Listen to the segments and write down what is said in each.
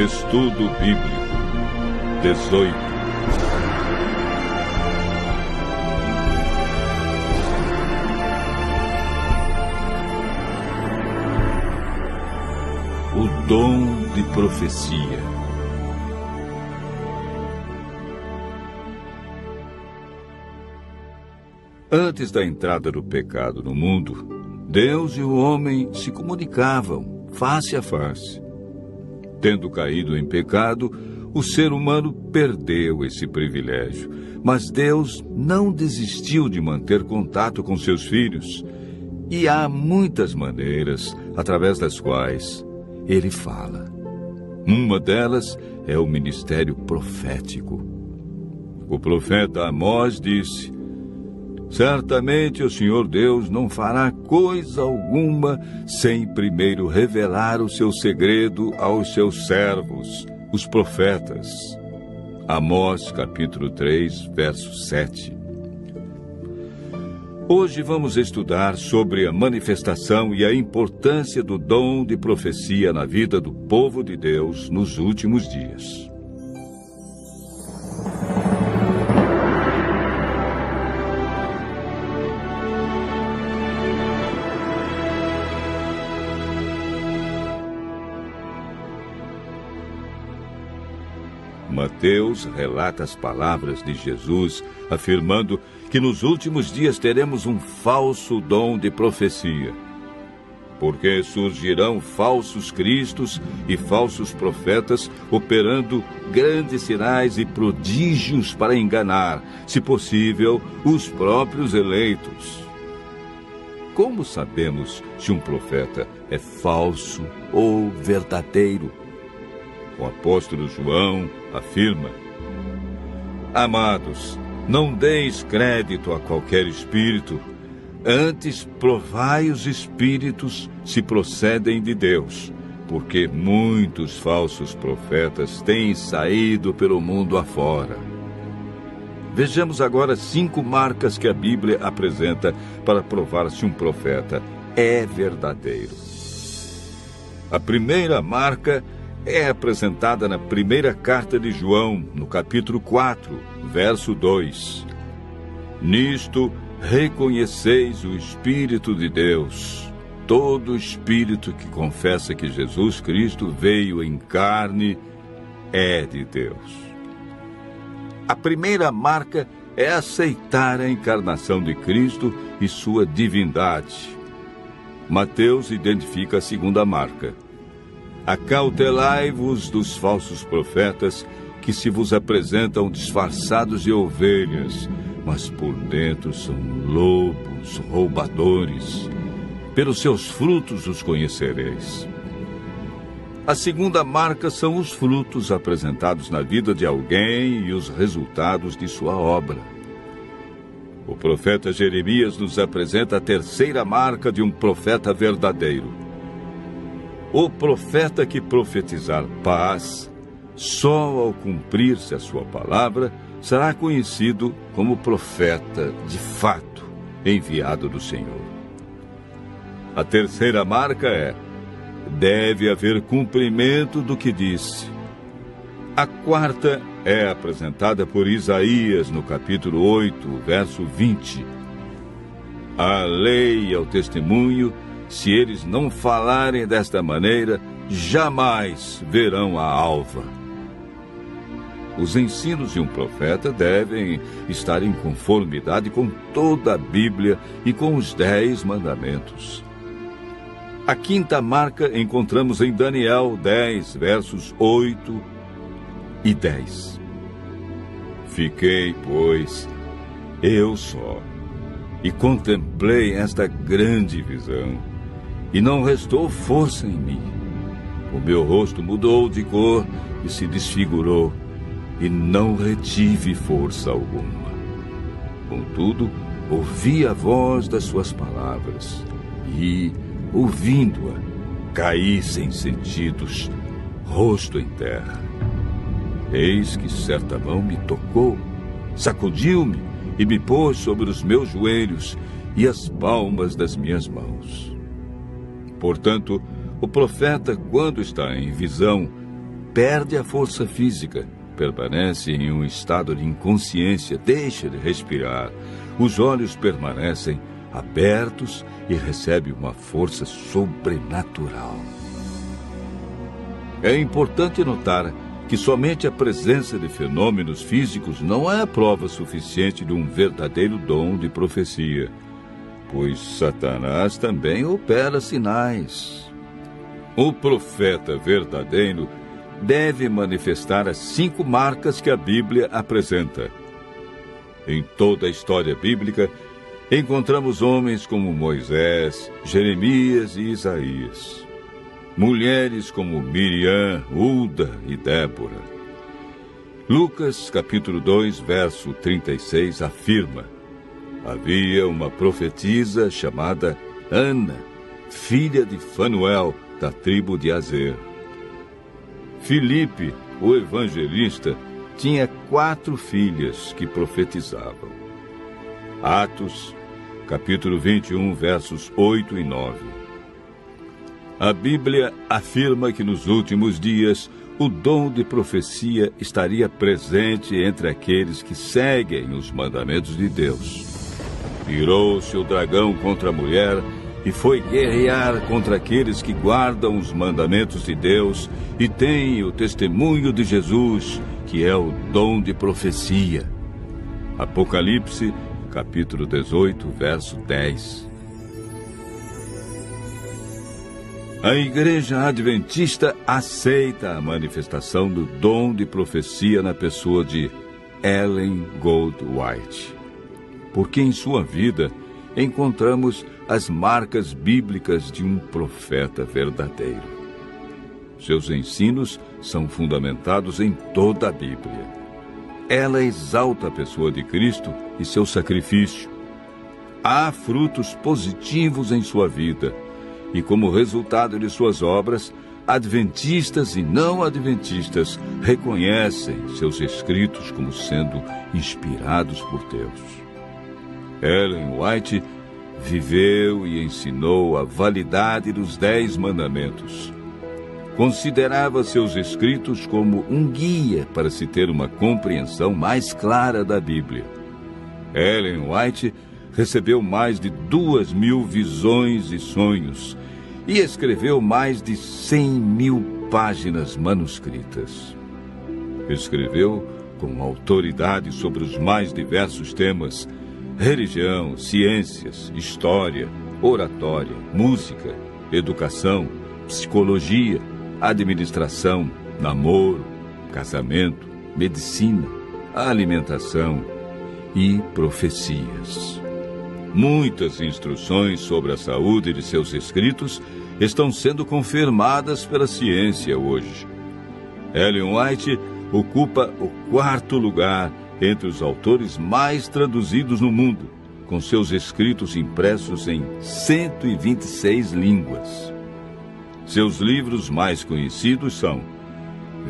Estudo Bíblico 18. O dom de profecia. Antes da entrada do pecado no mundo, Deus e o homem se comunicavam face a face. Tendo caído em pecado, o ser humano perdeu esse privilégio. Mas Deus não desistiu de manter contato com seus filhos. E há muitas maneiras através das quais Ele fala. Uma delas é o ministério profético. O profeta Amós disse: certamente o Senhor Deus não fará coisa alguma sem primeiro revelar o seu segredo aos seus servos, os profetas. Amós, capítulo 3, verso 7. Hoje vamos estudar sobre a manifestação e a importância do dom de profecia na vida do povo de Deus nos últimos dias. Mateus relata as palavras de Jesus, afirmando que nos últimos dias teremos um falso dom de profecia. Porque surgirão falsos cristos e falsos profetas, operando grandes sinais e prodígios para enganar, se possível, os próprios eleitos. Como sabemos se um profeta é falso ou verdadeiro? O apóstolo João afirma: amados, não deis crédito a qualquer espírito, antes provai os espíritos se procedem de Deus, porque muitos falsos profetas têm saído pelo mundo afora. Vejamos agora 5 marcas que a Bíblia apresenta para provar se um profeta é verdadeiro. A primeira marca é apresentada na primeira carta de João, no capítulo 4, verso 2. Nisto reconheceis o Espírito de Deus. Todo espírito que confessa que Jesus Cristo veio em carne é de Deus. A primeira marca é aceitar a encarnação de Cristo e sua divindade. Mateus identifica a segunda marca: acautelai-vos dos falsos profetas que se vos apresentam disfarçados de ovelhas, mas por dentro são lobos roubadores. Pelos seus frutos os conhecereis. A segunda marca são os frutos apresentados na vida de alguém e os resultados de sua obra. O profeta Jeremias nos apresenta a terceira marca de um profeta verdadeiro. O profeta que profetizar paz, só ao cumprir-se a sua palavra, será conhecido como profeta de fato, enviado do Senhor. A terceira marca é: deve haver cumprimento do que disse. A quarta é apresentada por Isaías no capítulo 8, verso 20. A lei e ao testemunho, se eles não falarem desta maneira, jamais verão a alva. Os ensinos de um profeta devem estar em conformidade com toda a Bíblia e com os 10 mandamentos. A quinta marca encontramos em Daniel 10, versos 8 e 10. Fiquei, pois, eu só, e contemplei esta grande visão, e não restou força em mim. O meu rosto mudou de cor e se desfigurou, e não retive força alguma. Contudo, ouvi a voz das suas palavras, e, ouvindo-a, caí sem sentidos, rosto em terra. Eis que certa mão me tocou, sacudiu-me e me pôs sobre os meus joelhos e as palmas das minhas mãos. Portanto, o profeta, quando está em visão, perde a força física, permanece em um estado de inconsciência, deixa de respirar, os olhos permanecem abertos e recebe uma força sobrenatural. É importante notar que somente a presença de fenômenos físicos não é prova suficiente de um verdadeiro dom de profecia, pois Satanás também opera sinais. O profeta verdadeiro deve manifestar as 5 marcas que a Bíblia apresenta. Em toda a história bíblica, encontramos homens como Moisés, Jeremias e Isaías. Mulheres como Miriam, Hulda e Débora. Lucas, capítulo 2, verso 36, afirma: havia uma profetisa chamada Ana, filha de Fanuel, da tribo de Azer. Filipe, o evangelista, tinha 4 filhas que profetizavam. Atos, capítulo 21, versos 8 e 9. A Bíblia afirma que nos últimos dias o dom de profecia estaria presente entre aqueles que seguem os mandamentos de Deus. Virou-se o dragão contra a mulher e foi guerrear contra aqueles que guardam os mandamentos de Deus e têm o testemunho de Jesus, que é o dom de profecia. Apocalipse, capítulo 18, verso 10. A Igreja Adventista aceita a manifestação do dom de profecia na pessoa de Ellen Goldwhite, porque em sua vida encontramos as marcas bíblicas de um profeta verdadeiro. Seus ensinos são fundamentados em toda a Bíblia. Ela exalta a pessoa de Cristo e seu sacrifício. Há frutos positivos em sua vida, e como resultado de suas obras, adventistas e não adventistas reconhecem seus escritos como sendo inspirados por Deus. Ellen White viveu e ensinou a validade dos 10 mandamentos. Considerava seus escritos como um guia para se ter uma compreensão mais clara da Bíblia. Ellen White recebeu mais de 2.000 visões e sonhos e escreveu mais de 100.000 páginas manuscritas. Escreveu com autoridade sobre os mais diversos temas: religião, ciências, história, oratória, música, educação, psicologia, administração, namoro, casamento, medicina, alimentação e profecias. Muitas instruções sobre a saúde de seus escritos estão sendo confirmadas pela ciência hoje. Ellen White ocupa o 4º lugar entre os autores mais traduzidos no mundo, com seus escritos impressos em 126 línguas. Seus livros mais conhecidos são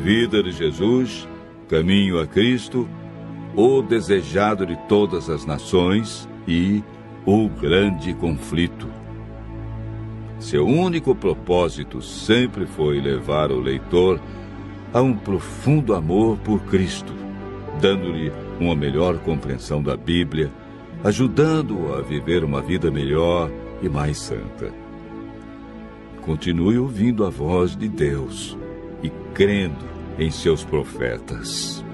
Vida de Jesus, Caminho a Cristo, O Desejado de Todas as Nações e O Grande Conflito. Seu único propósito sempre foi levar o leitor a um profundo amor por Cristo, dando-lhe uma melhor compreensão da Bíblia, ajudando-o a viver uma vida melhor e mais santa. Continue ouvindo a voz de Deus e crendo em seus profetas.